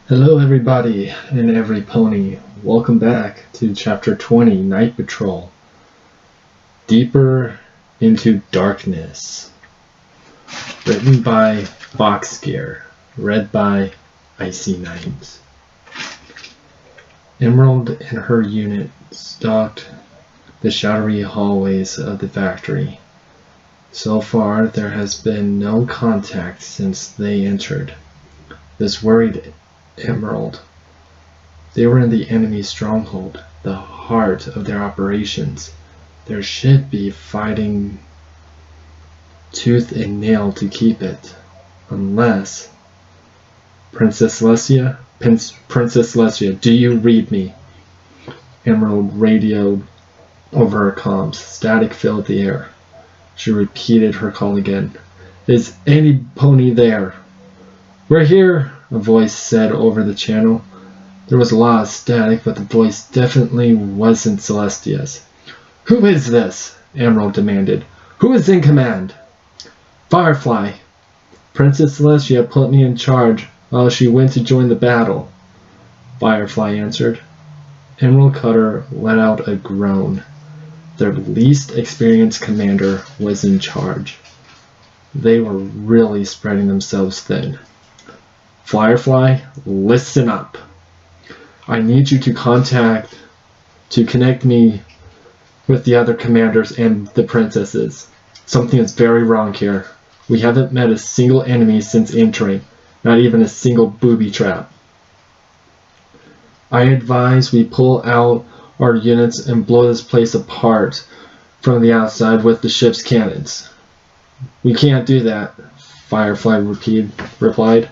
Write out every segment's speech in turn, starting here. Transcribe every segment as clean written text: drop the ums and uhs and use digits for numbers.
Hello everybody and every pony. Welcome back to Chapter 20, Night Patrol. Deeper into Darkness. Written by Foxgear. Read by Icy Night. Emerald and her unit stalked the shadowy hallways of the factory. So far, there has been no contact since they entered. This worried Emerald. They were in the enemy stronghold, the heart of their operations. There should be fighting tooth and nail to keep it. Unless... Princess Lesia, do you read me? Emerald radioed over her comms. Static filled the air. She repeated her call again. Is any pony there? We're here, a voice said over the channel. There was a lot of static, but the voice definitely wasn't Celestia's. Who is this? Emerald demanded. Who is in command? Firefly. Princess Celestia put me in charge while she went to join the battle. Firefly answered. Emerald Cutter let out a groan. Their least experienced commander was in charge. They were really spreading themselves thin. Firefly, listen up. I need you to connect me with the other commanders and the princesses. Something is very wrong here. We haven't met a single enemy since entering, not even a single booby trap. I advise we pull out our units and blow this place apart from the outside with the ship's cannons. We can't do that, Firefly replied.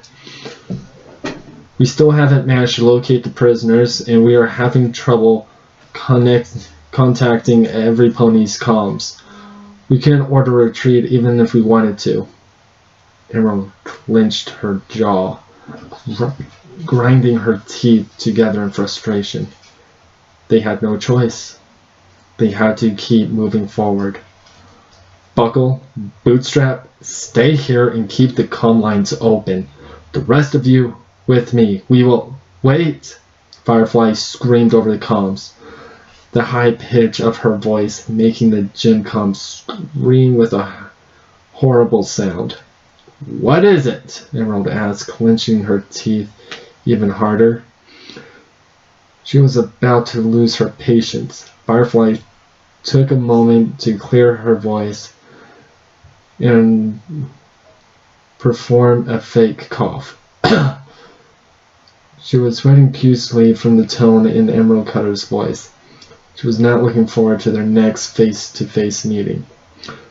We still haven't managed to locate the prisoners, and we are having trouble contacting every pony's comms. We can't order a retreat even if we wanted to. Emerald clenched her jaw, grinding her teeth together in frustration. They had no choice. They had to keep moving forward. Buckle, Bootstrap, stay here and keep the comm lines open. The rest of you, with me. We will... Wait! Firefly screamed over the comms, the high pitch of her voice making the gym comm scream with a horrible sound. What is it? Emerald asked, clenching her teeth even harder. She was about to lose her patience. Firefly took a moment to clear her voice and perform a fake cough. She was sweating profusely from the tone in Emerald Cutter's voice. She was not looking forward to their next face-to-face meeting.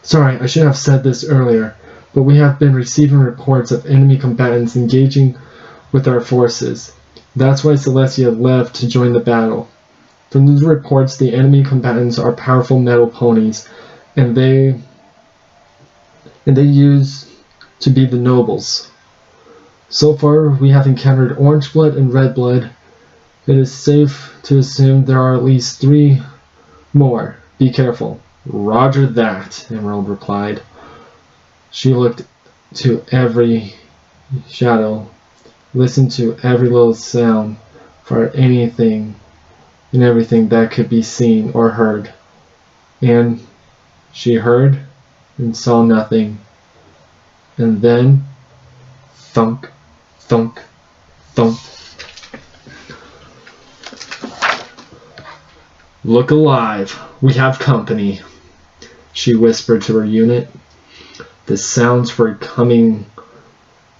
Sorry, I should have said this earlier, but we have been receiving reports of enemy combatants engaging with our forces. That's why Celestia left to join the battle. From these reports, the enemy combatants are powerful metal ponies, and they use to be the nobles. So far, we have encountered orange blood and red blood. It is safe to assume there are at least 3 more. Be careful. Roger that, Emerald replied. She looked to every shadow, listened to every little sound for anything and everything that could be seen or heard. And she heard and saw nothing. And then, thunk, thunk, thunk. Look alive. We have company, she whispered to her unit. The sounds were coming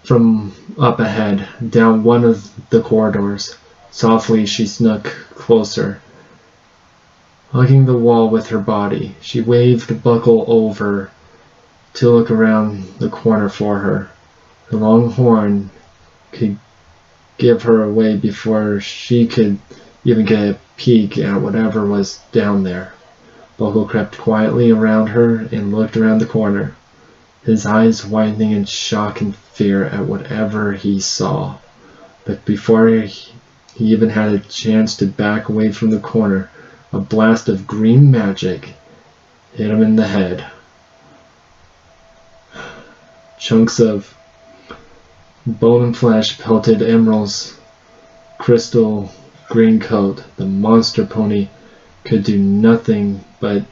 from up ahead, down one of the corridors. Softly, she snuck closer, hugging the wall with her body. She waved Buckle over to look around the corner for her. The long horn could give her away before she could even get a peek at whatever was down there. Buckle crept quietly around her and looked around the corner, his eyes widening in shock and fear at whatever he saw. But before he even had a chance to back away from the corner, a blast of green magic hit him in the head. Chunks of bone and flesh pelted Emerald's crystal green coat, the monster pony could do nothing but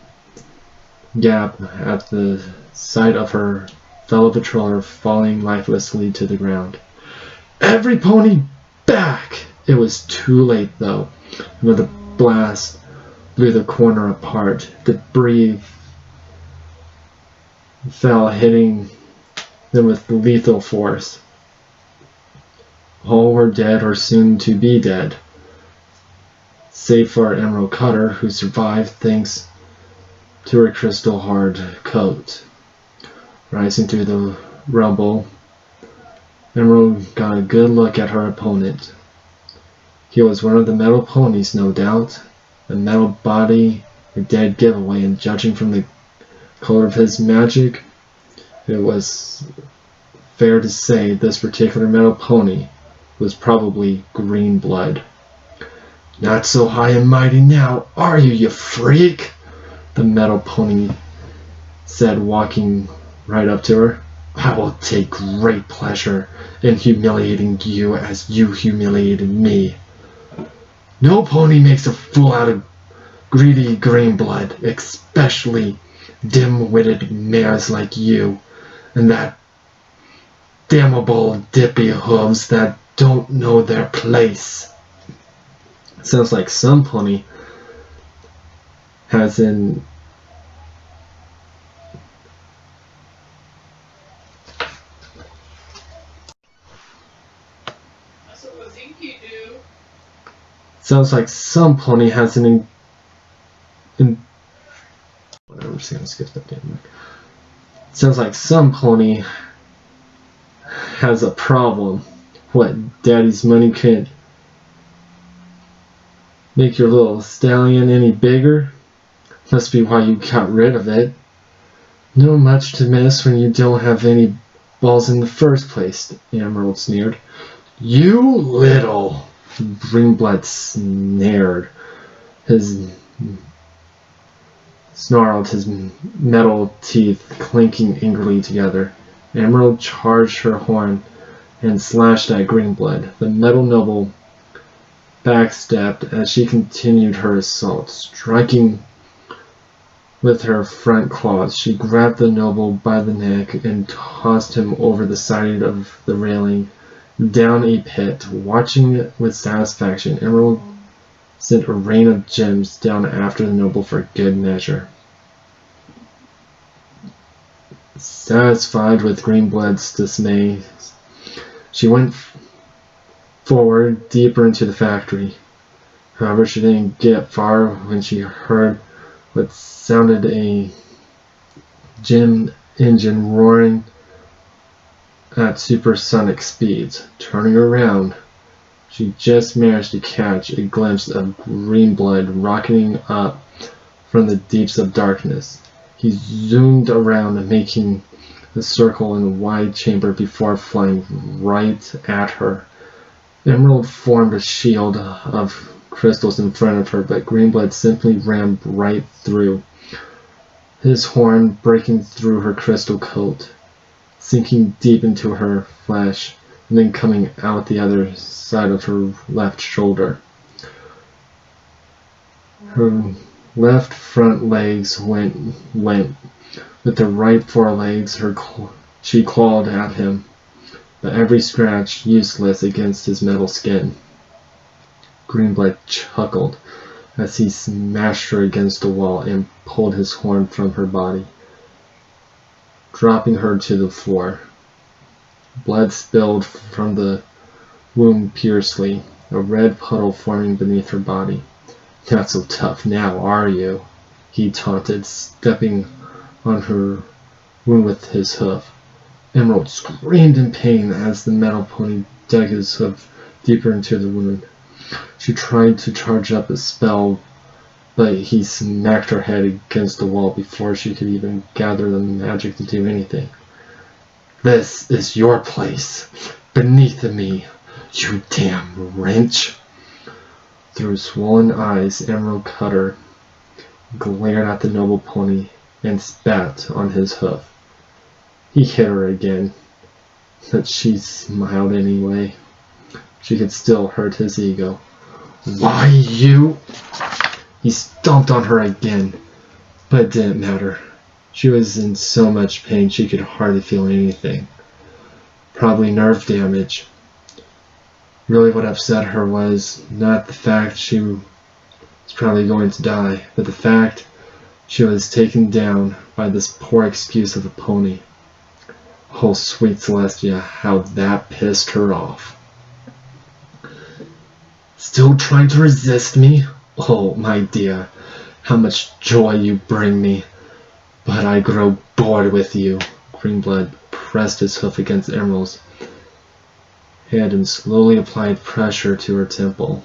gap at the sight of her fellow patroller falling lifelessly to the ground. Every pony back! It was too late though. Another blast blew the corner apart. Debris fell, hitting them with lethal force. All were dead or soon to be dead, save for Emerald Cutter, who survived thanks to her crystal hard coat. Rising through the rubble, Emerald got a good look at her opponent. He was one of the metal ponies, no doubt. A metal body, a dead giveaway, and judging from the color of his magic, it was fair to say this particular metal pony was probably green blood. Not so high and mighty now, are you, you freak? The metal pony said, walking right up to her. I will take great pleasure in humiliating you as you humiliated me. No pony makes a fool out of greedy green blood, especially dim-witted mares like you, and that damnable dippy hooves that don't know their place. Sounds like some pony has an whatever, I'm just gonna skip that damn. Sounds like some pony has a problem. What, daddy's money can't make your little stallion any bigger? Must be why you got rid of it. No much to miss when you don't have any balls in the first place, Emerald sneered. You little... Greenblood snarled, his metal teeth clinking angrily together. Emerald charged her horn and slashed at Greenblood. The metal noble backstepped as she continued her assault, striking with her front claws. She grabbed the noble by the neck and tossed him over the side of the railing down a pit. Watching with satisfaction, Emerald sent a rain of gems down after the noble for good measure. Satisfied with Greenblood's dismay, she went forward deeper into the factory. However, she didn't get far when she heard what sounded a gem engine roaring at supersonic speeds. Turning around, she just managed to catch a glimpse of Greenblood rocketing up from the deeps of darkness. He zoomed around, making a circle in a wide chamber before flying right at her. Emerald formed a shield of crystals in front of her, but Greenblood simply rammed right through, his horn breaking through her crystal coat, sinking deep into her flesh, and then coming out the other side of her left shoulder. Her left front legs went limp. With her right forelegs, she clawed at him, but every scratch useless against his metal skin. Greenblood chuckled as he smashed her against the wall and pulled his horn from her body, dropping her to the floor. Blood spilled from the wound fiercely, a red puddle forming beneath her body. Not so tough now, are you? He taunted, stepping on her wound with his hoof. Emerald screamed in pain as the metal pony dug his hoof deeper into the wound. She tried to charge up a spell, but he smacked her head against the wall before she could even gather the magic to do anything. This is your place, beneath me, you damn wrench. Through swollen eyes, Emerald Cutter glared at the noble pony and spat on his hoof. He hit her again, but she smiled anyway. she could still hurt his ego. Why you? He stomped on her again, but it didn't matter. She was in so much pain she could hardly feel anything. Probably nerve damage. Really what upset her was not the fact she was probably going to die, but the fact she was taken down by this poor excuse of a pony. Oh, sweet Celestia, how that pissed her off. Still trying to resist me? Oh, my dear, how much joy you bring me. But I grow bored with you. Greenblood pressed his hoof against Emerald's head and slowly applied pressure to her temple.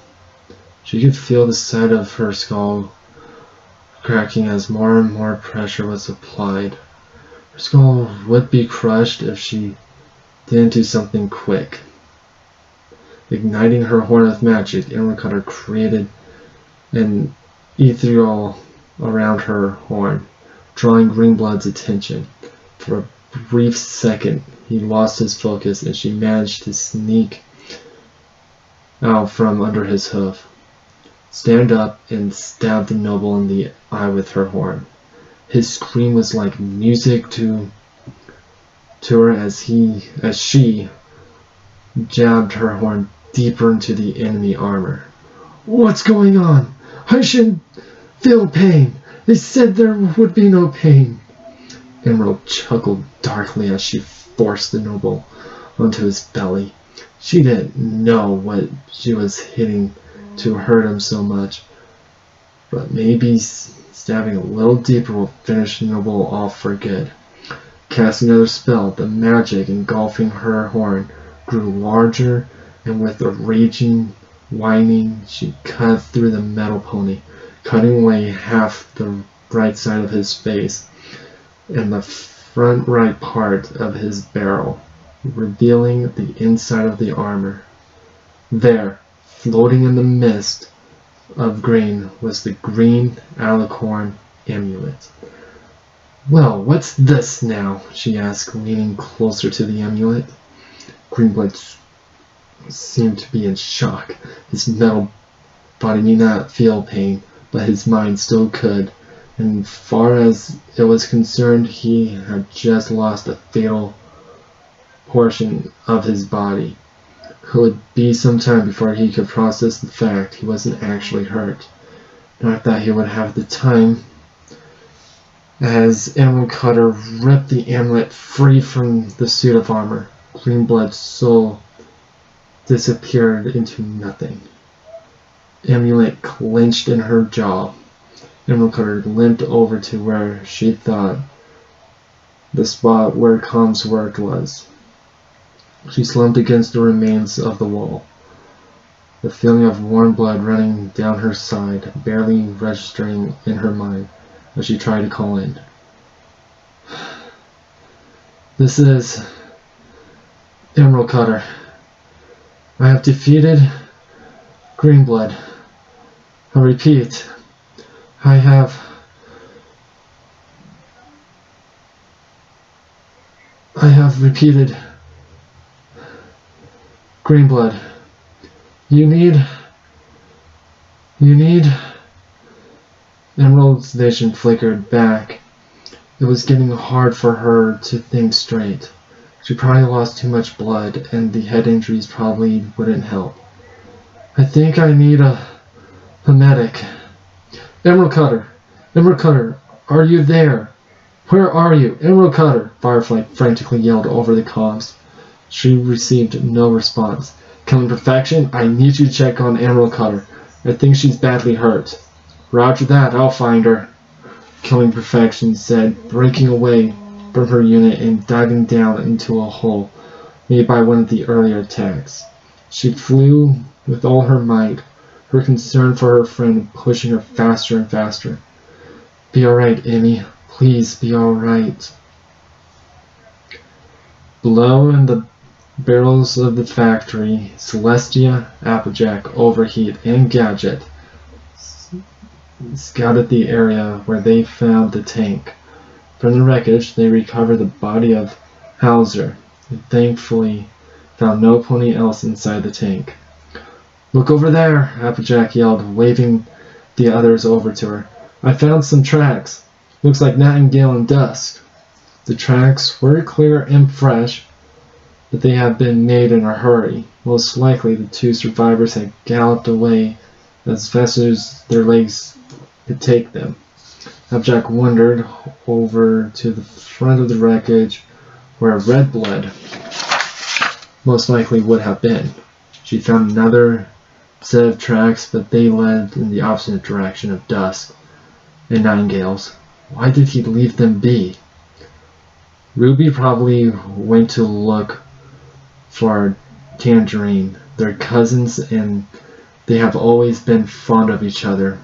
She could feel the side of her skull cracking as more and more pressure was applied. Her skull would be crushed if she didn't do something quick. Igniting her horn of magic, Emerald Cutter created an ethereal around her horn, drawing Greenblood's attention. For a brief second, he lost his focus, and she managed to sneak out from under his hoof, stand up, and stab the noble in the eye with her horn. His scream was like music to her as she jabbed her horn deeper into the enemy armor. What's going on? I shouldn't feel pain. They said there would be no pain. Emerald chuckled darkly as she forced the noble onto his belly. She didn't know what she was hitting to hurt him so much, but maybe stabbing a little deeper will finish the noble off for good. Casting another spell, the magic engulfing her horn grew larger, and with a raging whining, she cut through the metal pony, cutting away half the right side of his face and the front right part of his barrel, revealing the inside of the armor. There, floating in the mist of green, was the green alicorn amulet. Well, what's this now? She asked, leaning closer to the amulet. Greenblood seemed to be in shock. His metal body did not feel pain, but his mind still could. And far as it was concerned, he had just lost a fatal portion of his body. It would be some time before he could process the fact he wasn't actually hurt. Not that he would have the time. As Emerald Cutter ripped the amulet free from the suit of armor, Greenblood's soul disappeared into nothing. Amulet clenched in her jaw. Emerald Cutter limped over to where she thought the spot where Calm's work was. She slumped against the remains of the wall, the feeling of warm blood running down her side, barely registering in her mind as she tried to call in. This is Emerald Cutter. I have defeated Greenblood. I repeat, I have repeated Greenblood. You need Emerald's vision flickered back. It was getting hard for her to think straight. She probably lost too much blood, and the head injuries probably wouldn't help. I think I need a medic. Emerald Cutter! Emerald Cutter! Are you there? Where are you? Emerald Cutter! Firefly frantically yelled over the comms. She received no response. Killing Perfection, I need you to check on Emerald Cutter. I think she's badly hurt. Roger that, I'll find her. Killing Perfection said, breaking away from her unit and diving down into a hole made by one of the earlier attacks. She flew with all her might, her concern for her friend pushing her faster and faster. Be alright, Emmy. Please be alright. Below in the barrels of the factory, Celestia, Applejack, Overheat, and Gadget scouted the area where they found the tank. From the wreckage, they recovered the body of Hauser, and thankfully found no pony else inside the tank. Look over there, Applejack yelled, waving the others over to her. I found some tracks. Looks like Nightingale and Dusk. The tracks were clear and fresh, but they had been made in a hurry. Most likely the two survivors had galloped away as fast as their legs could take them. Applejack wandered over to the front of the wreckage where Red Blood most likely would have been. She found another set of tracks, but they led in the opposite direction of Dusk and Nightingale's. Why did he leave them be? Ruby probably went to look for Tangerine. They're cousins and they have always been fond of each other.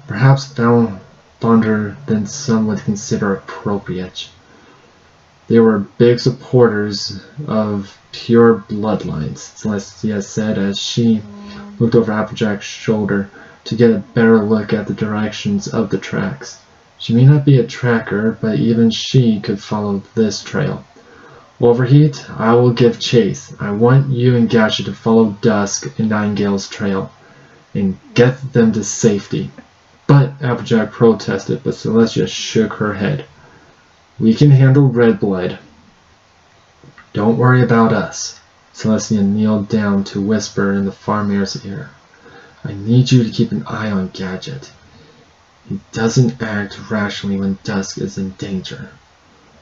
Perhaps fonder than some would consider appropriate. They were big supporters of pure bloodlines, Celestia said as she looked over Applejack's shoulder to get a better look at the directions of the tracks. She may not be a tracker, but even she could follow this trail. Overheat, I will give chase. I want you and Gadget to follow Dusk and Nightingale's trail and get them to safety. But Applejack protested, but Celestia shook her head. We can handle Red Blood. Don't worry about us. Celestia kneeled down to whisper in the farmer's ear. I need you to keep an eye on Gadget. He doesn't act rationally when Dusk is in danger.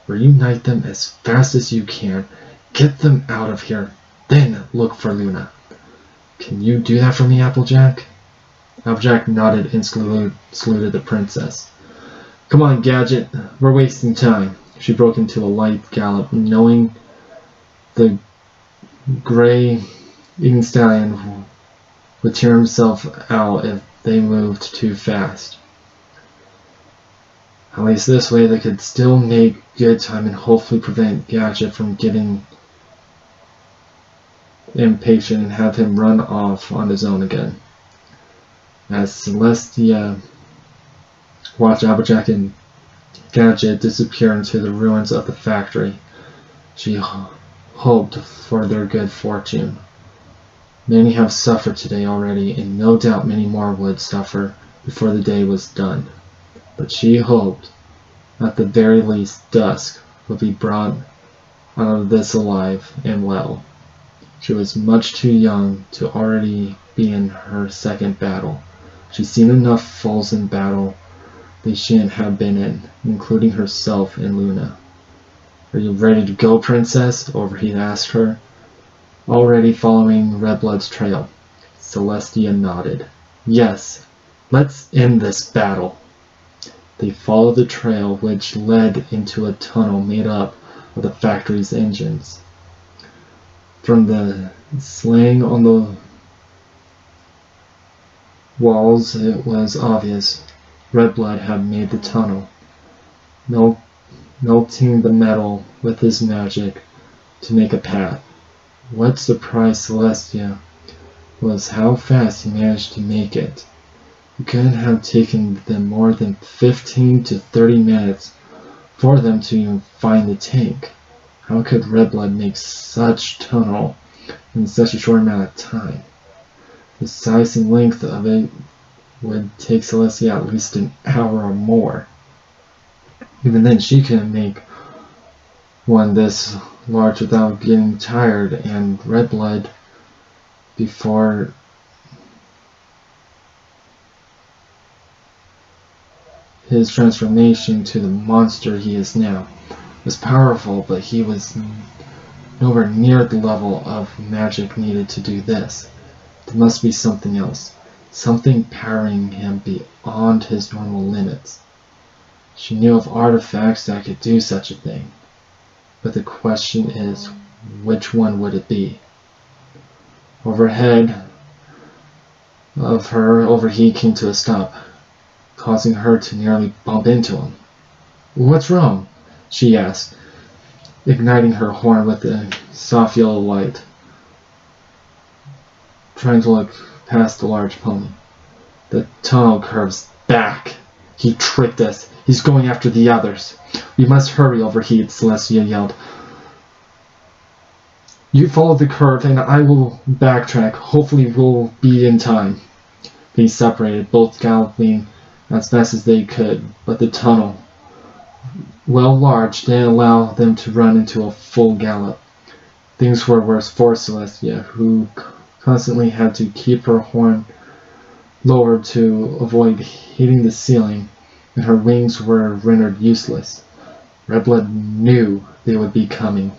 Reunite them as fast as you can. Get them out of here. Then look for Luna. Can you do that for me, Applejack? Applejack nodded and saluted the princess. Come on, Gadget. We're wasting time. She broke into a light gallop, knowing the gray eating stallion would tear himself out if they moved too fast. At least this way they could still make good time and hopefully prevent Gadget from getting impatient and have him run off on his own again. As Celestia watched Applejack and Gadget disappear into the ruins of the factory, she hoped for their good fortune. Many have suffered today already, and no doubt many more would suffer before the day was done. But she hoped, at the very least, Dusk would be brought out of this alive and well. She was much too young to already be in her second battle. She'd seen enough foes in battle they shouldn't have been in, including herself and Luna. Are you ready to go, Princess? Overheat asked her. Already following Red Blood's trail. Celestia nodded. Yes, let's end this battle. They followed the trail, which led into a tunnel made up of the factory's engines. From the slang on the walls, it was obvious Red Blood had made the tunnel, melting the metal with his magic to make a path. What surprised Celestia was how fast he managed to make it. It couldn't have taken them more than 15 to 30 minutes for them to even find the tank. How could Red Blood make such tunnel in such a short amount of time? The size and length of it would take Celestia at least an hour or more. Even then, she couldn't make one this large without getting tired, and Red Blood, before his transformation to the monster he is now, was powerful, but he was nowhere near the level of magic needed to do this. There must be something else, something powering him beyond his normal limits. She knew of artifacts that could do such a thing, but the question is, which one would it be? Overhead of her, Overheat came to a stop, causing her to nearly bump into him. What's wrong? She asked, igniting her horn with a soft yellow light, trying to look past the large pony. The tunnel curves back. He tricked us. He's going after the others. We must hurry, Overheat, Celestia yelled. You follow the curve and I will backtrack. Hopefully we'll be in time. They separated, both galloping as fast as they could, but the tunnel, well large, didn't allow them to run into a full gallop. Things were worse for Celestia, who constantly had to keep her horn lowered to avoid hitting the ceiling, and her wings were rendered useless. Redblood knew they would be coming.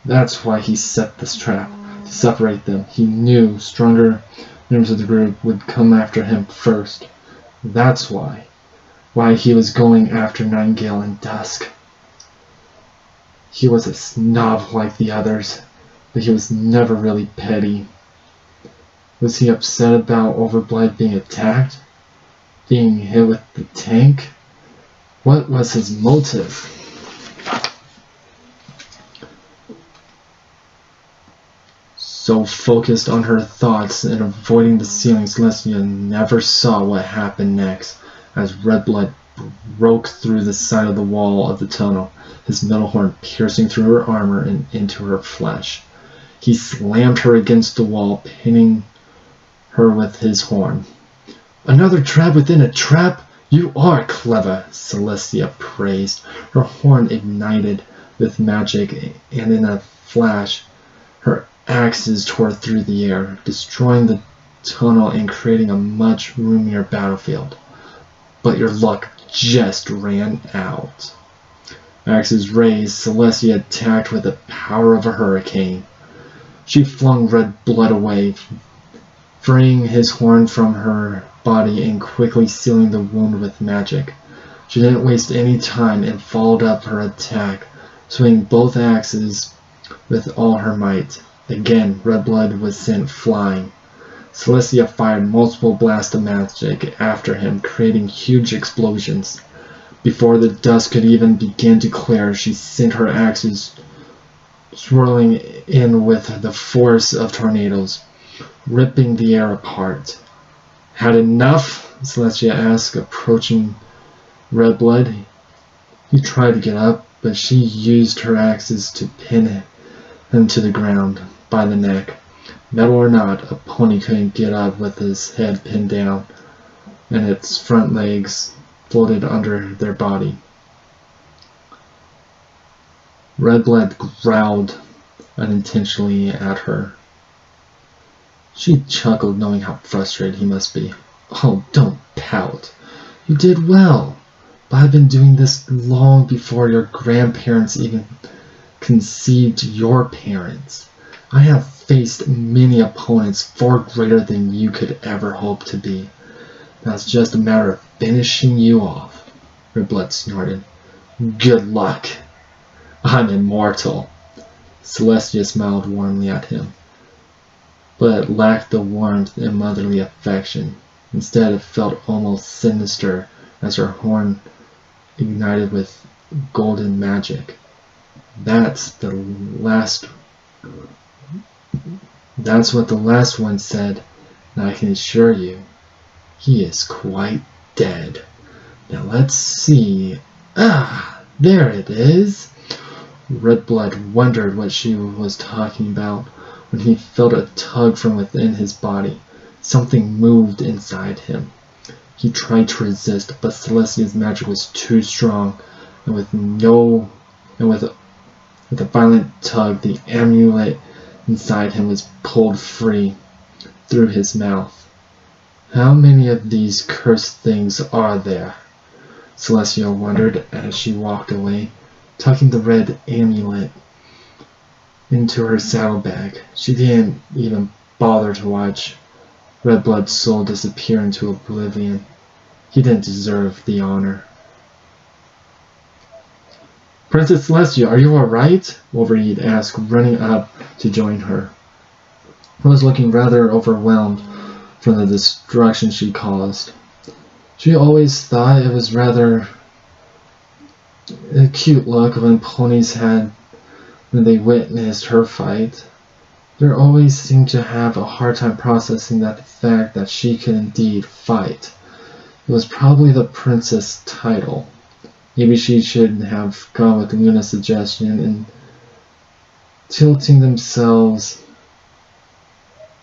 That's why he set this trap, to separate them. He knew stronger members of the group would come after him first. That's why he was going after Nightingale in dusk. He was a snob like the others, but he was never really petty. Was he upset about Overblight being attacked? Being hit with the tank? What was his motive? So focused on her thoughts and avoiding the ceiling, Celestia never saw what happened next as Redblood broke through the side of the wall of the tunnel, his metal horn piercing through her armor and into her flesh. He slammed her against the wall, pinning her with his horn. "Another trap within a trap? You are clever," Celestia praised. Her horn ignited with magic, and in a flash, her axes tore through the air, destroying the tunnel and creating a much roomier battlefield. But your luck just ran out. Axes raised, Celestia attacked with the power of a hurricane. She flung Redblood away, freeing his horn from her body and quickly sealing the wound with magic. She didn't waste any time and followed up her attack, swinging both axes with all her might. Again, Redblood was sent flying. Celestia fired multiple blasts of magic after him, creating huge explosions. Before the dust could even begin to clear, she sent her axes swirling in with the force of tornadoes, ripping the air apart. "Had enough?" Celestia asked, approaching Redblood. He tried to get up, but she used her axes to pin him to the ground by the neck. Metal or not, a pony couldn't get up with his head pinned down, and its front legs floated under their body. Redblood growled unintentionally at her. She chuckled, knowing how frustrated he must be. "Oh, don't pout. You did well. But I've been doing this long before your grandparents even conceived your parents. I have faced many opponents far greater than you could ever hope to be. That's just a matter of finishing you off," Redblood snorted. "Good luck. I'm immortal." Celestia smiled warmly at him, but it lacked the warmth and motherly affection. Instead, it felt almost sinister as her horn ignited with golden magic. That's what the last one said, and I can assure you, he is quite dead. Now let's see. Ah, there it is. Redblood wondered what she was talking about when he felt a tug from within his body. Something moved inside him. He tried to resist, but Celestia's magic was too strong, and with a violent tug, the amulet inside him was pulled free through his mouth. "How many of these cursed things are there?" Celestia wondered as she walked away, tucking the red amulet into her saddlebag. She didn't even bother to watch Redblood's soul disappear into oblivion. He didn't deserve the honor. "Princess Celestia, are you alright?" Wolverine asked, running up to join her. He was looking rather overwhelmed from the destruction she caused. She always thought it was rather a cute look when ponies had when they witnessed her fight. They always seemed to have a hard time processing the fact that she could indeed fight. It was probably the princess title. Maybe she should have gone with Luna's suggestion and tilting themselves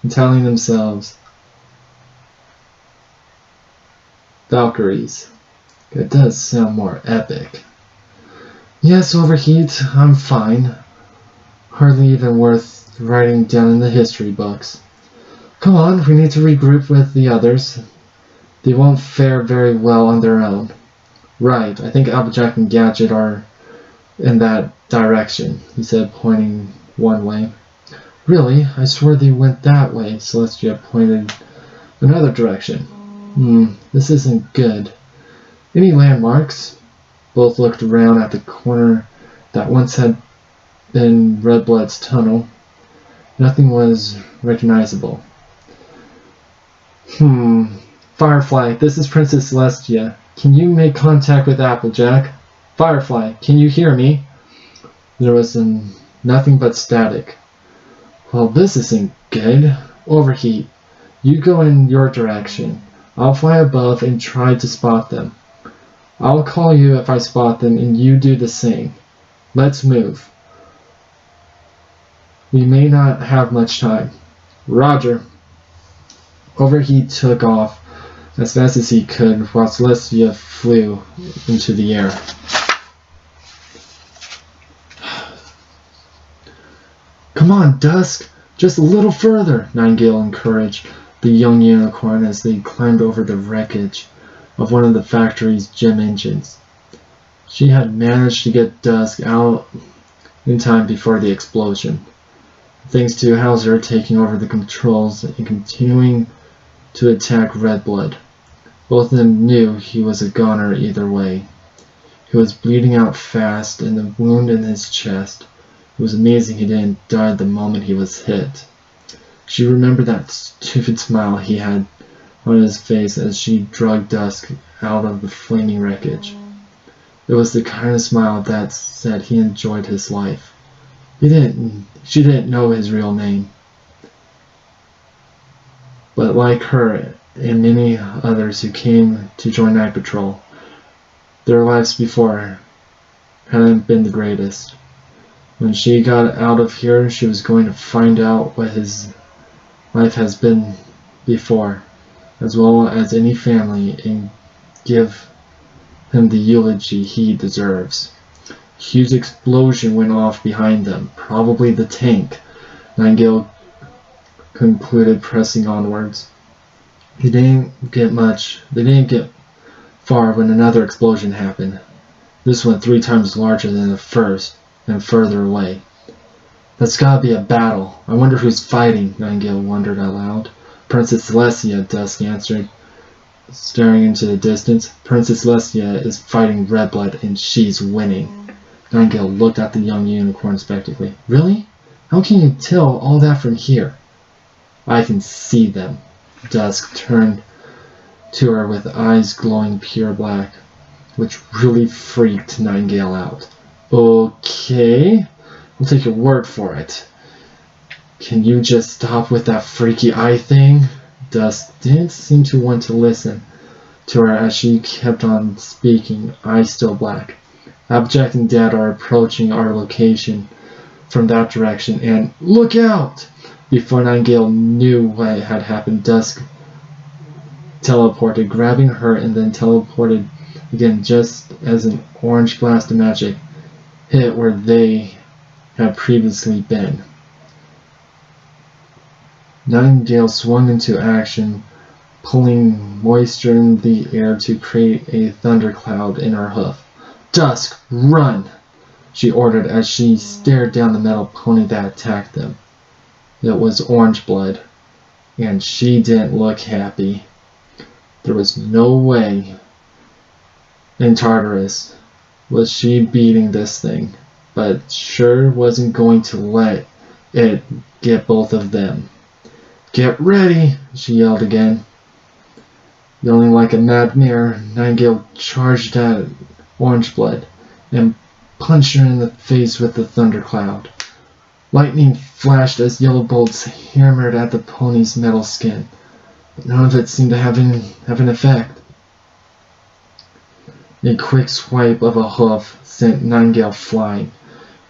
and telling themselves, Valkyries. It does sound more epic. Yes, Overheat, I'm fine. Hardly even worth writing down in the history books. Come on, we need to regroup with the others. They won't fare very well on their own. Right, I think Applejack and Gadget are in that direction, he said, pointing one way. Really? I swore they went that way, Celestia pointed another direction. This isn't good. Any landmarks? Both looked around at the corner that once had been Redblood's tunnel. Nothing was recognizable. Firefly, this is Princess Celestia. Can you make contact with Applejack? Firefly, can you hear me? There was nothing but static. Well, this isn't good. Overheat, you go in your direction. I'll fly above and try to spot them. I'll call you if I spot them and you do the same. Let's move. We may not have much time. Roger. Overheat took off as fast as he could while Celestia flew into the air. Come on, Dusk! Just a little further, Nightingale encouraged the young unicorn as they climbed over the wreckage of one of the factory's gem engines. She had managed to get Dusk out in time before the explosion, thanks to Hauser taking over the controls and continuing to attack Redblood. Both of them knew he was a goner either way. He was bleeding out fast, and the wound in his chest. It was amazing he didn't die the moment he was hit. She remembered that stupid smile he had on his face as she dragged Dusk out of the flaming wreckage. It was the kind of smile that said he enjoyed his life. She didn't know his real name. But like her and many others who came to join Night Patrol, their lives before hadn't been the greatest. When she got out of here, she was going to find out what his life has been before, as well as any family, and give him the eulogy he deserves. A huge explosion went off behind them, probably the tank, Nightingale concluded, pressing onwards. They didn't get far when another explosion happened. This one 3 times larger than the first and further away. That's gotta be a battle. I wonder who's fighting, Nightingale wondered aloud. Princess Celestia, Dusk answered, staring into the distance. Princess Celestia is fighting Redblood and she's winning. Nightingale looked at the young unicorn spectacally. Really? How can you tell all that from here? I can see them. Dusk turned to her with eyes glowing pure black, which really freaked Nightingale out. Okay, we'll take your word for it. Can you just stop with that freaky eye thing? Dusk didn't seem to want to listen to her as she kept on speaking, eyes still black. Applejack and Dad are approaching our location from that direction, and look out! Before Nightingale knew what had happened, Dusk teleported, grabbing her, and then teleported again just as an orange blast of magic hit where they had previously been. Nightingale swung into action, pulling moisture in the air to create a thundercloud in her hoof. Dusk, run! She ordered as she stared down the metal pony that attacked them. It was Orange Blood, and she didn't look happy. There was no way in Tartarus was she beating this thing, but sure wasn't going to let it get both of them. Get ready, she yelled again. Yelling like a mad mare, Nightingale charged at Orange Blood and punched her in the face with the thundercloud. Lightning flashed as yellow bolts hammered at the pony's metal skin, but none of it seemed to have an effect. A quick swipe of a hoof sent Nightingale flying.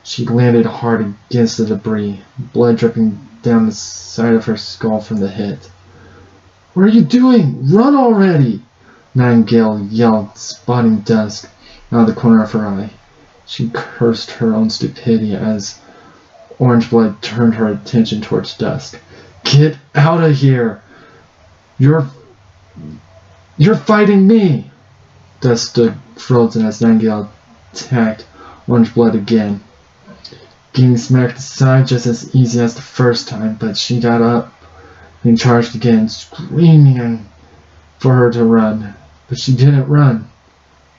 She landed hard against the debris, blood dripping down the side of her skull from the hit. "What are you doing? Run already!" Nightingale yelled, spotting Dusk out of the corner of her eye. She cursed her own stupidity as Orange Blood turned her attention towards Dusk. "Get out of here! You're fighting me!" Dusk stood frozen as Nightingale attacked Orange Blood again, getting smacked aside just as easy as the first time, but she got up and charged again, screaming for her to run. But she didn't run.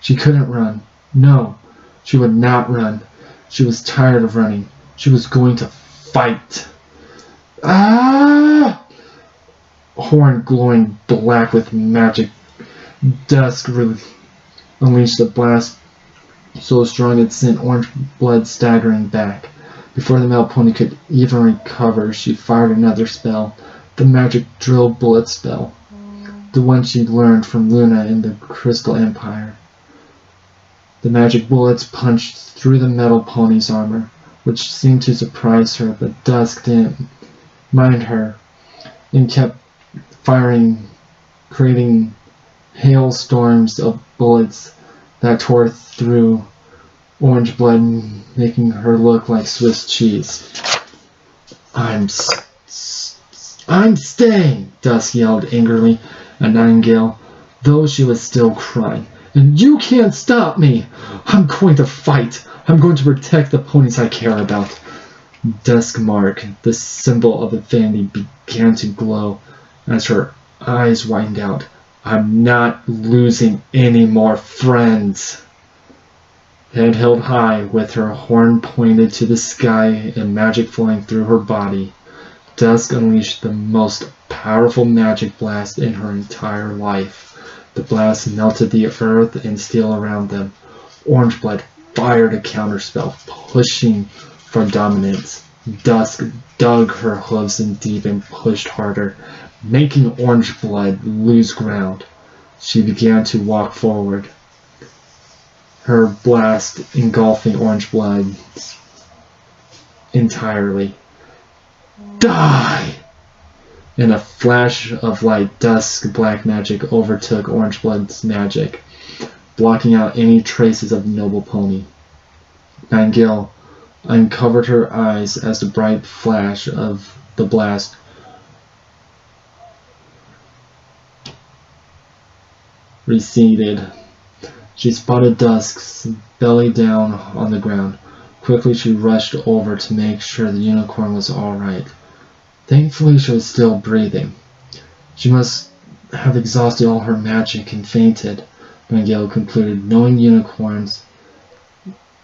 She couldn't run. No, she would not run. She was tired of running. She was going to fight. Ah! Horn glowing black with magic, Dusk unleashed a blast so strong it sent Orange Blood staggering back. Before the male pony could even recover, she fired another spell, the magic drill bullet spell, the one she learned from Luna in the Crystal Empire. The magic bullets punched through the metal pony's armor, which seemed to surprise her, but Dusk didn't mind her and kept firing, creating hailstorms of bullets that tore through Orange Blood, making her look like Swiss cheese. I'm staying!" Dusk yelled angrily at Nightingale, though she was still crying. "And you can't stop me! I'm going to fight! I'm going to protect the ponies I care about!" Dusk Mark, the symbol of infinity, began to glow as her eyes widened out. "I'm not losing any more friends!" Head held high, with her horn pointed to the sky and magic flowing through her body, Dusk unleashed the most powerful magic blast in her entire life. The blast melted the earth and steel around them. Orange Blood fired a counterspell, pushing for dominance. Dusk dug her hooves in deep and pushed harder, making Orange Blood lose ground. She began to walk forward, her blast engulfing Orange Blood entirely. "Die!" In a flash of light, Dusk black magic overtook Orange Blood's magic, blocking out any traces of the noble pony. Nightingale uncovered her eyes as the bright flash of the blast receded. She spotted Dusk's belly down on the ground. Quickly she rushed over to make sure the unicorn was all right. Thankfully she was still breathing. She must have exhausted all her magic and fainted, Nightingale concluded, knowing unicorns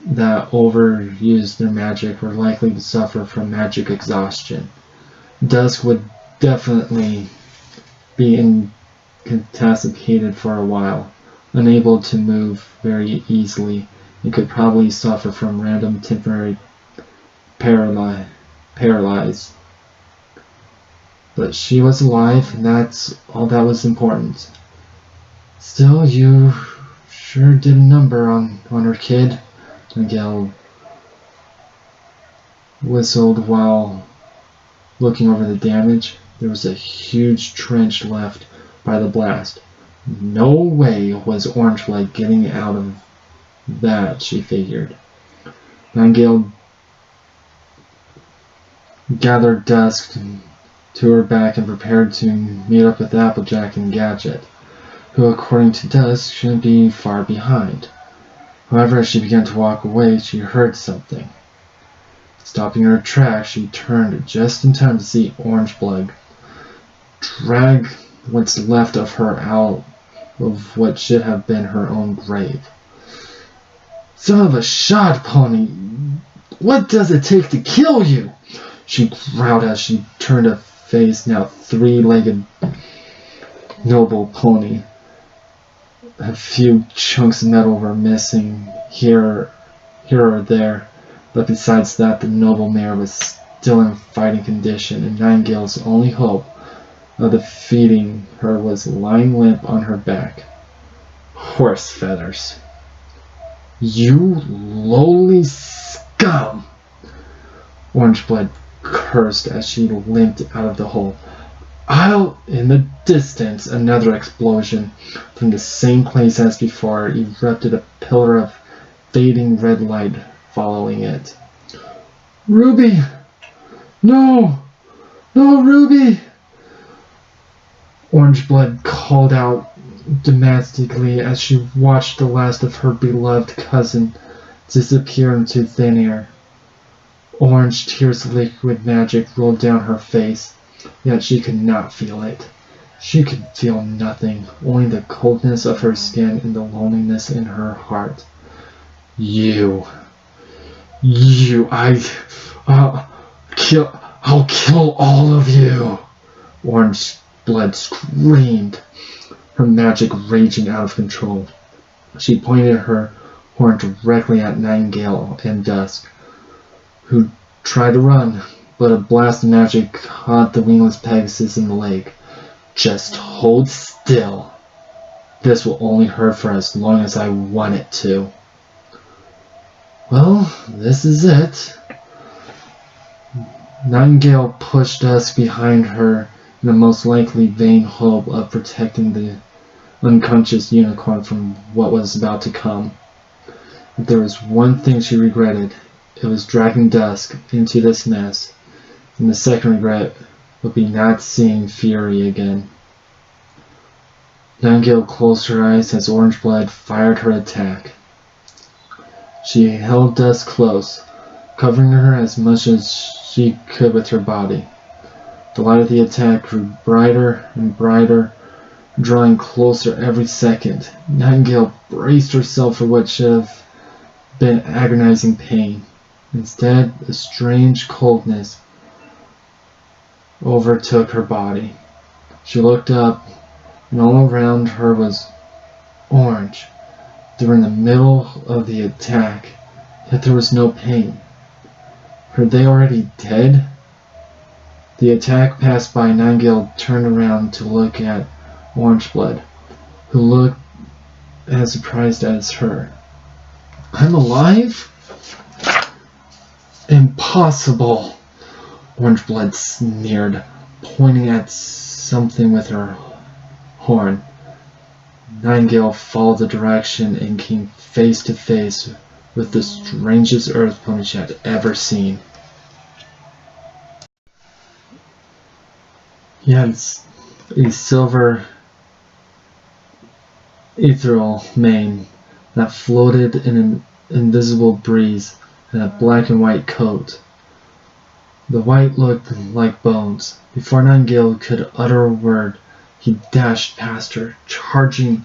that overused their magic were likely to suffer from magic exhaustion. Dusk would definitely be incapacitated for a while, unable to move very easily, and could probably suffer from random temporary paralyze. But she was alive, and that's all that was important. "Still, you sure did a number on her, kid," Miguel whistled while looking over the damage. There was a huge trench left by the blast. No way was Orange Blood getting out of that, she figured. Nightingale gathered Dusk to her back and prepared to meet up with Applejack and Gadget, who, according to Dusk, shouldn't be far behind. However, as she began to walk away, she heard something. Stopping her tracks, she turned just in time to see Orange Blood drag what's left of her out of what should have been her own grave. "Son of a shot, pony! What does it take to kill you?" she growled as she turned to face now three-legged noble pony. A few chunks of metal were missing here or there, but besides that, the noble mare was still in fighting condition, and Nightingale's only hope of defeating her was lying limp on her back. "Horse feathers. You lowly Scum! Orange Blood cursed as she limped out of the hole. In the distance, another explosion from the same place as before erupted, a pillar of fading red light following it. Ruby! No! No, Ruby! Orange Blood called out domestically as she watched the last of her beloved cousin disappear into thin air. Orange tears of liquid magic rolled down her face, yet she could not feel it. She could feel nothing, only the coldness of her skin and the loneliness in her heart. I'll kill all of you! Orange Blood screamed, her magic raging out of control. She pointed her horn directly at Nightingale and Dusk, who tried to run, but a blast of magic caught the wingless Pegasus in the lake. Just hold still. This will only hurt for as long as I want it to. Well, this is it. Nightingale pushed Dusk behind her in the most likely vain hope of protecting the unconscious unicorn from what was about to come. If there was one thing she regretted, it was dragging Dusk into this mess, and the second regret would be not seeing Fury again. Nightingale closed her eyes as Orange Blood fired her attack. She held Dusk close, covering her as much as she could with her body. The light of the attack grew brighter and brighter, drawing closer every second. Nightingale braced herself for what should have been agonizing pain. Instead, a strange coldness overtook her body. She looked up, and all around her was orange. They were in the middle of the attack, yet there was no pain. Were they already dead? The attack passed by. Nightingale turned around to look at Orange Blood, who looked as surprised as her. I'm alive? Impossible! Orange Blood sneered, pointing at something with her horn. Nightingale followed the direction and came face to face with the strangest earth pony she had ever seen. He had a silver ethereal mane that floated in an invisible breeze, and a black and white coat. The white looked like bones. Before Nightingale could utter a word, he dashed past her, charging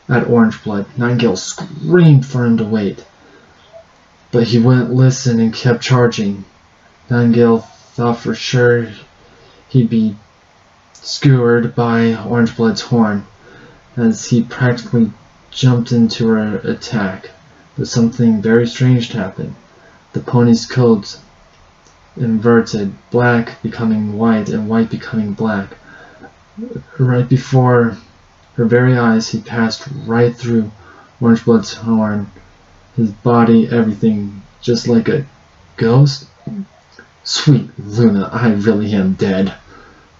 at Orange Blood. Nightingale screamed for him to wait, but he wouldn't listen and kept charging. Nightingale thought for sure he'd be skewered by Orange Blood's horn, as he practically jumped into her attack. But something very strange happened. The pony's coat inverted, black becoming white and white becoming black. Right before her very eyes, he passed right through Orange Blood's horn, his body, everything, just like a ghost. Sweet Luna, I really am dead.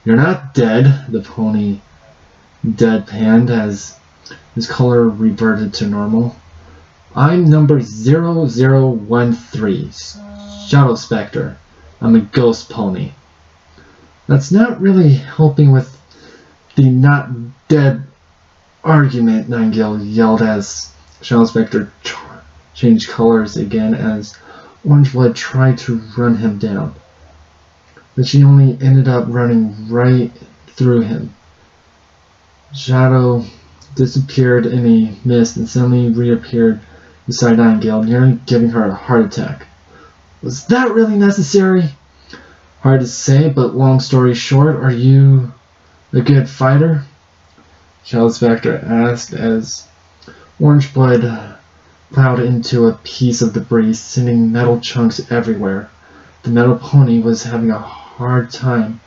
You're not dead, the pony deadpanned as his color reverted to normal. I'm number 0013, Shadow Spectre. I'm a ghost pony. That's not really helping with the not dead argument, Nightingale yelled as Shadow Spectre changed colors again as Orange Blood tried to run him down. But she only ended up running right through him. Shadow disappeared in a mist and suddenly reappeared beside Nightingale, nearly giving her a heart attack. Was that really necessary? Hard to say, but long story short, are you a good fighter? Shadow Spectre asked as Orange Blood plowed into a piece of debris, sending metal chunks everywhere. The metal pony was having a hard time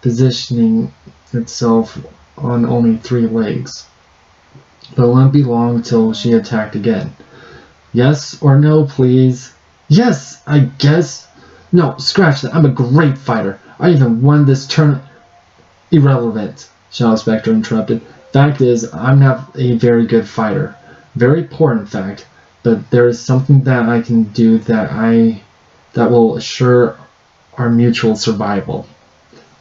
positioning itself on only 3 legs. But it wouldn't be long till she attacked again. Yes or no, please? Yes, I guess. No, scratch that. I'm a great fighter. I even won this tournament. Irrelevant, Shadow Spectre interrupted. Fact is, I'm not a very good fighter. Very poor, in fact. But there is something that I can do that will assure our mutual survival.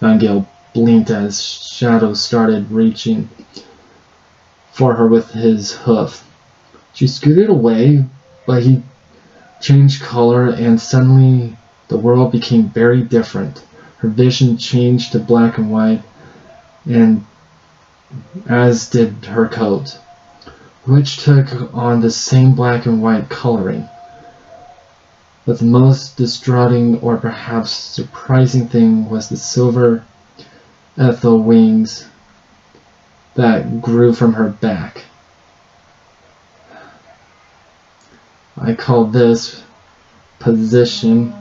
Nightingale blinked as Shadow started reaching for her with his hoof. She scooted away, but he changed color, and suddenly the world became very different. Her vision changed to black and white, and as did her coat, which took on the same black and white coloring. But the most distraughting, or perhaps surprising thing, was the silver ethel wings that grew from her back. I call this procession.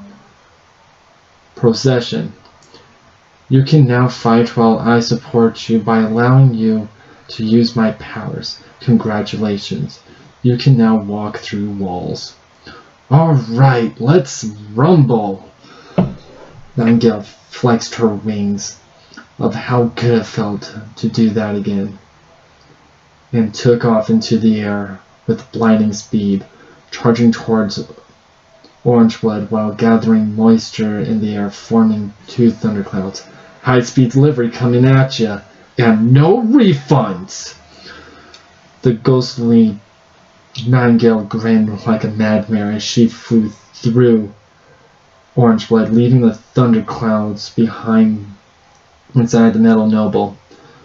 You can now fight while I support you by allowing you to use my powers. Congratulations. You can now walk through walls. Alright, let's rumble. Nightingale flexed her wings of how good it felt to do that again, and took off into the air with blinding speed, charging towards Orangeblood while gathering moisture in the air, forming two thunderclouds. High-speed delivery coming at ya, and no refunds! The ghostly Nightingale grinned like a madmare as she flew through Orangeblood, leaving the thunderclouds behind inside the metal noble.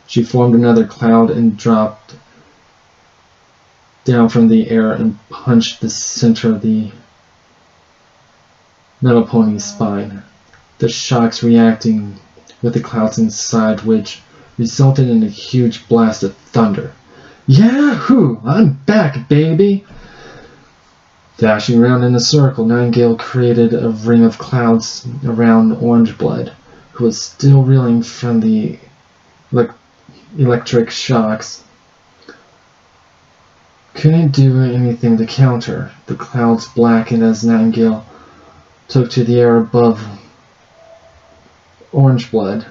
She formed another cloud and dropped down from the air and punched the center of the metal pony's spine, the shocks reacting with the clouds inside, which resulted in a huge blast of thunder. Yahoo! I'm back, baby! Dashing around in a circle, Nightingale created a ring of clouds around Orangeblood, who was still reeling from the electric shocks. Couldn't do anything to counter. The clouds blackened as Nightingale took to the air above Orangeblood,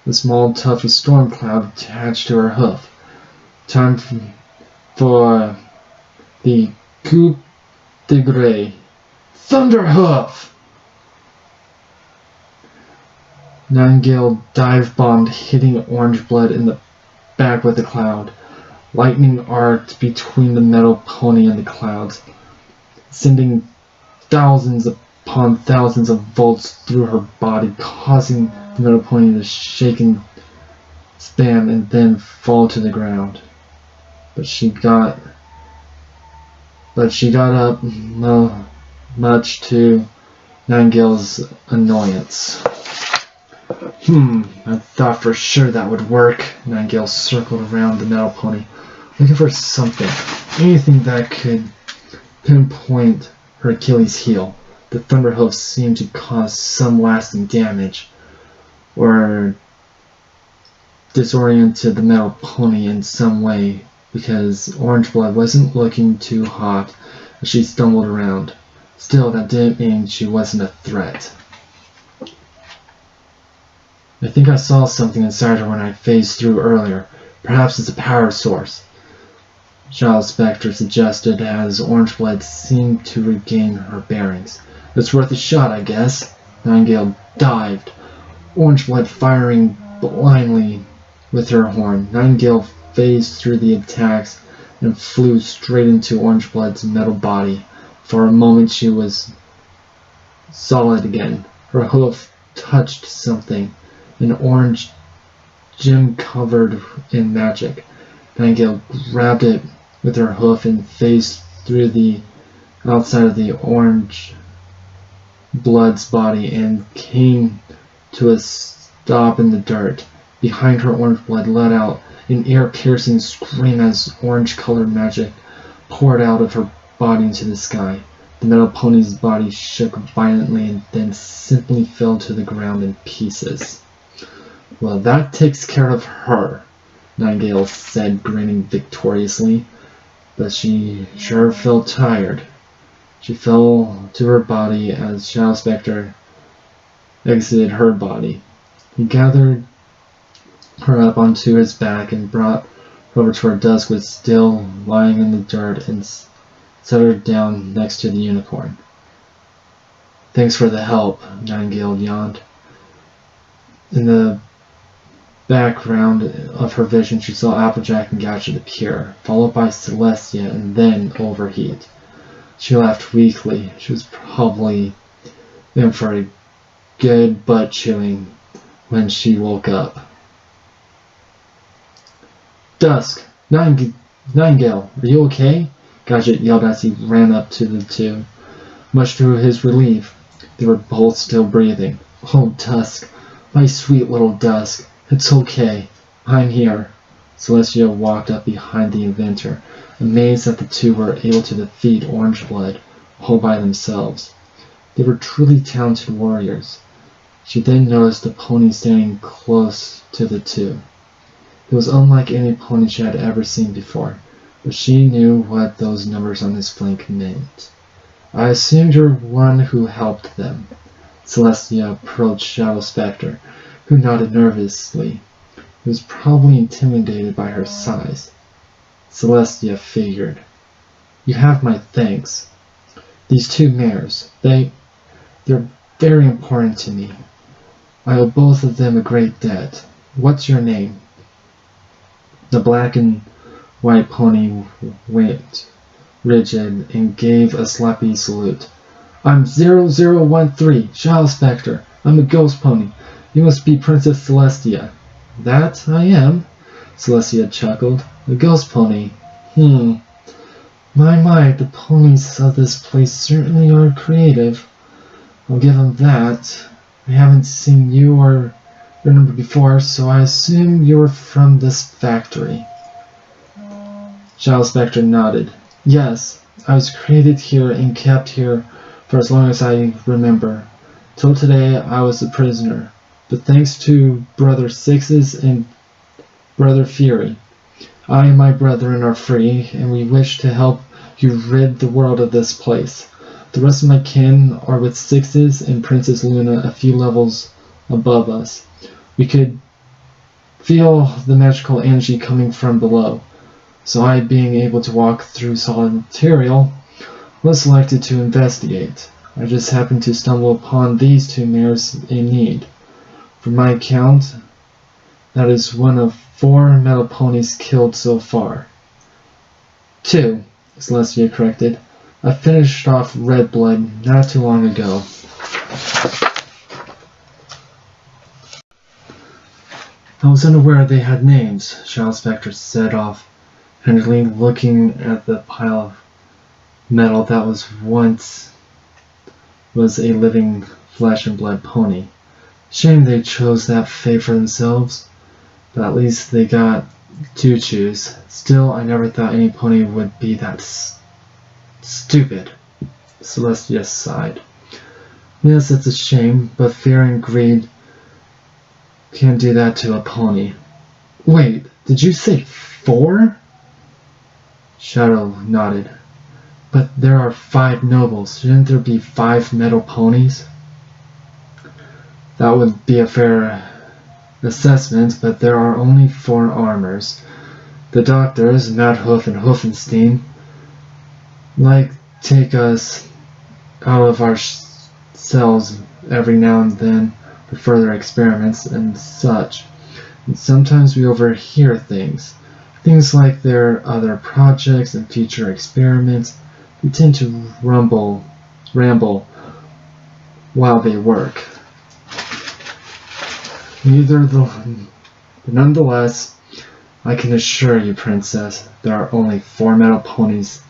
the small tough storm cloud attached to her hoof. Time for the coup de grace. Thunderhoof! Nightingale dive-bombed, hitting Orangeblood in the back with the cloud. Lightning arced between the metal pony and the clouds, sending thousands upon thousands of volts through her body, causing the metal pony to shake and spin and then fall to the ground. But she got up, much to Nightingale's annoyance. I thought for sure that would work. Nightingale circled around the metal pony, looking for something, anything that could pinpoint her Achilles heel. The thunderhoof seemed to cause some lasting damage, or disoriented the metal pony in some way, because Orangeblood wasn't looking too hot as she stumbled around. Still, that didn't mean she wasn't a threat. I think I saw something inside her when I phased through earlier. Perhaps it's a power source, Shadow Spectre suggested as Orangeblood seemed to regain her bearings. It's worth a shot, I guess. Nightingale dived, Orangeblood firing blindly with her horn. Nightingale phased through the attacks and flew straight into Orangeblood's metal body. For a moment she was solid again. Her hoof touched something, an orange gem covered in magic. Nightingale grabbed it with her hoof and phased through the outside of the orange blood's body and came to a stop in the dirt. Behind her, Orangeblood let out an ear-piercing scream as orange-colored magic poured out of her body into the sky. The metal pony's body shook violently and then simply fell to the ground in pieces. Well, that takes care of her, Nightingale said, grinning victoriously. But she sure felt tired. She fell to her body as Shadow Spectre exited her body. He gathered her up onto his back and brought her over to where Dusk was still lying in the dirt and set her down next to the unicorn. "Thanks for the help," Nightingale yawned. In the background of her vision, she saw Applejack and Gadget appear, followed by Celestia and then Overheat. She laughed weakly. She was probably in for a good butt chewing when she woke up. "Dusk! Nightingale, are you okay?" Gadget yelled as he ran up to the two. Much to his relief, they were both still breathing. "Oh, Dusk, my sweet little Dusk, it's okay. I'm here." Celestia walked up behind the inventor, amazed that the two were able to defeat Orangeblood all by themselves. They were truly talented warriors. She then noticed the pony standing close to the two. It was unlike any pony she had ever seen before, but she knew what those numbers on his flank meant. "I assumed you're one who helped them." Celestia approached Shadow Spectre, who nodded nervously. He was probably intimidated by her size. Celestia figured. "You have my thanks. These two mares, they're very important to me. I owe both of them a great debt. What's your name?" The black and white pony went rigid and gave a slappy salute. "I'm 0013, Shadow Spectre. I'm a ghost pony. You must be Princess Celestia." "That I am," Celestia chuckled. "A ghost pony? My, the ponies of this place certainly are creative. I'll give them that. I haven't seen you or your number before, so I assume you were from this factory." Shadow Spectre nodded. "Yes, I was created here and kept here for as long as I remember. Till today I was a prisoner, but thanks to Brother Sixes and Brother Fury, I and my brethren are free, and we wish to help you rid the world of this place. The rest of my kin are with Sixes and Princess Luna a few levels above us. We could feel the magical energy coming from below, so I, being able to walk through solid material, was selected to investigate. I just happened to stumble upon these two mares in need. From my account, that is one of 4 metal ponies killed so far." "2, Celestia corrected. "I finished off Red Blood not too long ago." "I was unaware they had names," Shadow Spectre said offhandedly, looking at the pile of metal that was a living flesh and blood pony. "Shame they chose that fate for themselves, but at least they got to choose. Still, I never thought any pony would be that stupid." Celestia sighed. "Yes, it's a shame, but fear and greed can do that to a pony." "Wait, did you say 4? Shadow nodded. "But there are 5 nobles. Shouldn't there be 5 metal ponies?" "That would be a fair assessment, but there are only 4 armors. The doctors, Madhoof and Hoofenstein, like take us out of our cells every now and then for further experiments and such. And sometimes we overhear things like their other projects and future experiments. We tend to ramble while they work. Nonetheless, I can assure you, Princess, there are only 4 metal ponies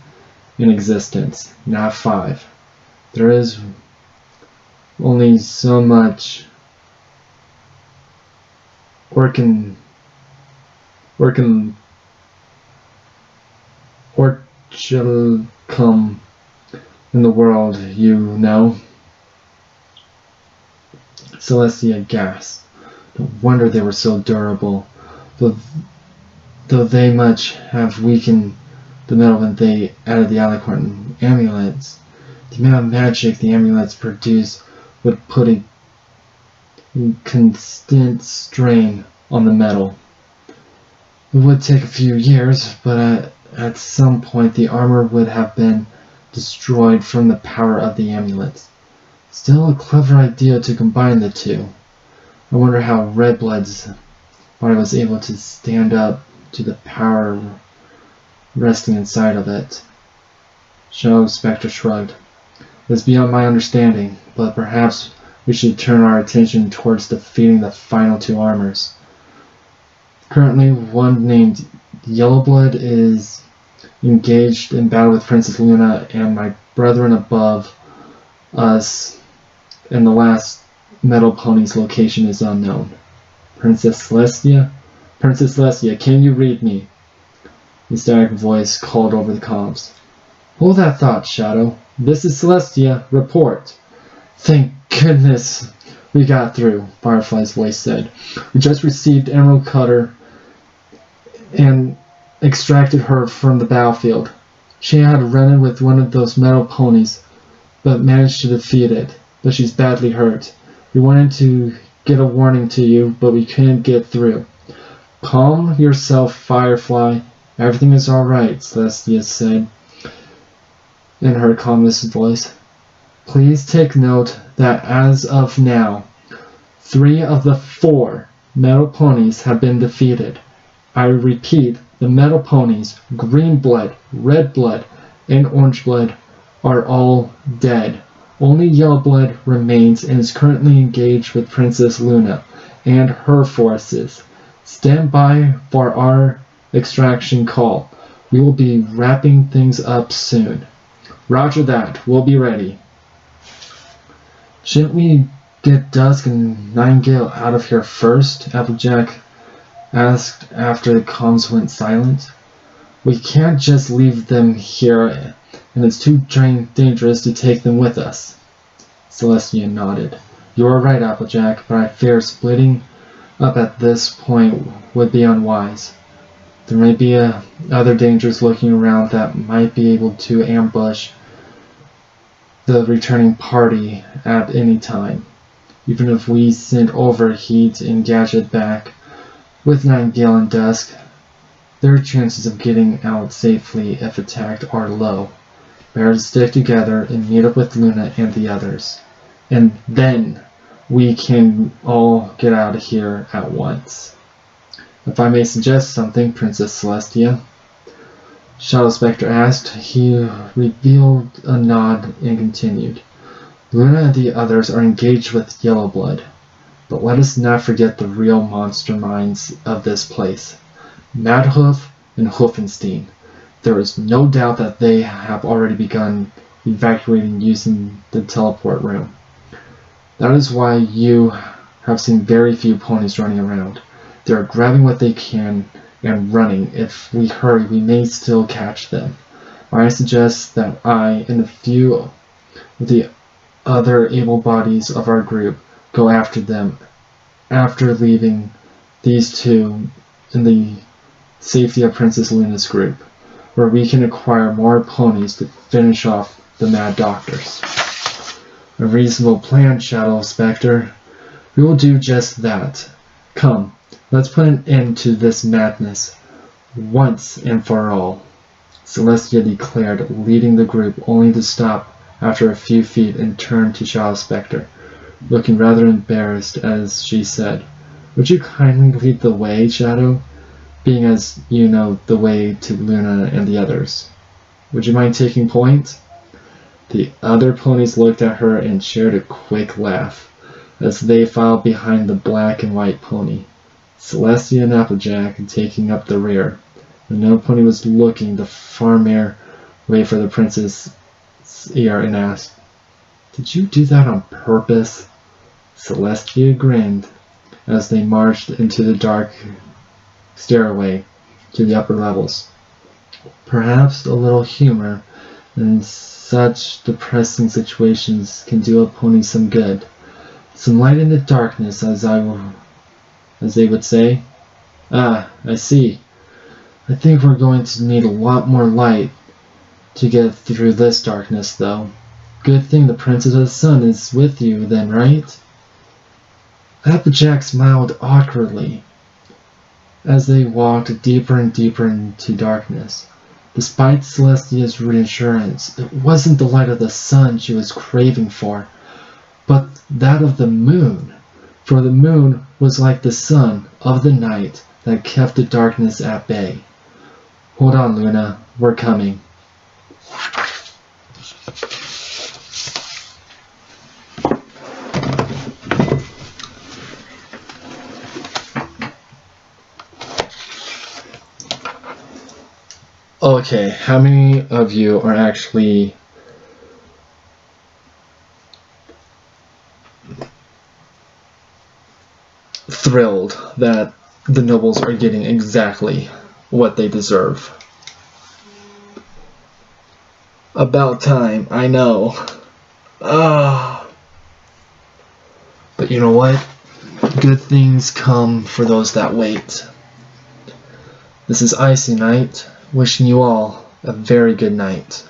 in existence, not 5. There is only so much orichalcum in the world, you know." Celestia gasped. No wonder they were so durable, though they much have weakened the metal when they added the alicorn amulets. The amount of magic the amulets produce would put a constant strain on the metal. It would take a few years, but at some point the armor would have been destroyed from the power of the amulets. Still a clever idea to combine the two. I wonder how Redblood's body was able to stand up to the power resting inside of it. Shadow Spectre shrugged. It is beyond my understanding, but perhaps we should turn our attention towards defeating the final two armors. Currently, one named Yellowblood is engaged in battle with Princess Luna and my brethren above us, and the last metal pony's location is unknown. Princess Celestia? Princess Celestia, can you read me? The static voice called over the comms. Hold that thought, Shadow. This is Celestia. Report. Thank goodness we got through, Firefly's voice said. We just received Emerald Cutter and extracted her from the battlefield. She had run-in with one of those metal ponies, but managed to defeat it, but she's badly hurt. We wanted to get a warning to you, but we couldn't get through. Calm yourself, Firefly. Everything is alright, Celestia said in her calmest voice. Please take note that as of now, 3 of the 4 metal ponies have been defeated. I repeat, the metal ponies, Green Blood, Red Blood, and Orange Blood, are all dead. Only Yellow Blood remains and is currently engaged with Princess Luna and her forces. Stand by for our extraction call. We will be wrapping things up soon. Roger that. We'll be ready. Shouldn't we get Dusk and Nightingale out of here first? Applejack asked after the comms went silent. We can't just leave them here, and it's too dangerous to take them with us. Celestia nodded. You are right, Applejack, but I fear splitting up at this point would be unwise. There may be other dangers lurking around that might be able to ambush the returning party at any time. Even if we sent Overheat and Gadget back with Nightingale and Dusk, their chances of getting out safely if attacked are low. Better to stick together and meet up with Luna and the others. And then we can all get out of here at once. If I may suggest something, Princess Celestia, Shadow Spectre asked. He revealed a nod and continued. Luna and the others are engaged with Yellow Blood, but let us not forget the real monster minds of this place, Madhoof and Hoofenstein. There is no doubt that they have already begun evacuating using the teleport room. That is why you have seen very few ponies running around. They are grabbing what they can and running. If we hurry, we may still catch them. I suggest that I and a few of the other able bodies of our group go after them after leaving these two in the safety of Princess Luna's group, where we can acquire more ponies to finish off the Mad Doctors. A reasonable plan, Shadow Spectre. We will do just that. Come, let's put an end to this madness once and for all, Celestia declared, leading the group only to stop after a few feet and turn to Shadow Spectre, looking rather embarrassed as she said, Would you kindly lead the way, Shadow, being as you know the way to Luna and the others? Would you mind taking point? The other ponies looked at her and shared a quick laugh as they filed behind the black and white pony, Celestia and Applejack taking up the rear. The no pony was looking the farmhand way for the princess' ear and asked, Did you do that on purpose? Celestia grinned as they marched into the dark stairway to the upper levels. Perhaps a little humor in such depressing situations can do a pony some good. Some light in the darkness, as they would say. Ah, I see. I think we're going to need a lot more light to get through this darkness, though. Good thing the Princess of the Sun is with you then, right? Applejack smiled awkwardly as they walked deeper and deeper into darkness. Despite Celestia's reassurance, it wasn't the light of the sun she was craving for, but that of the moon. For the moon was like the sun of the night that kept the darkness at bay. Hold on, Luna, we're coming. Okay, how many of you are actually thrilled that the nobles are getting exactly what they deserve? About time, I know. But you know what? Good things come for those that wait. This is Icy Night, wishing you all a very good night.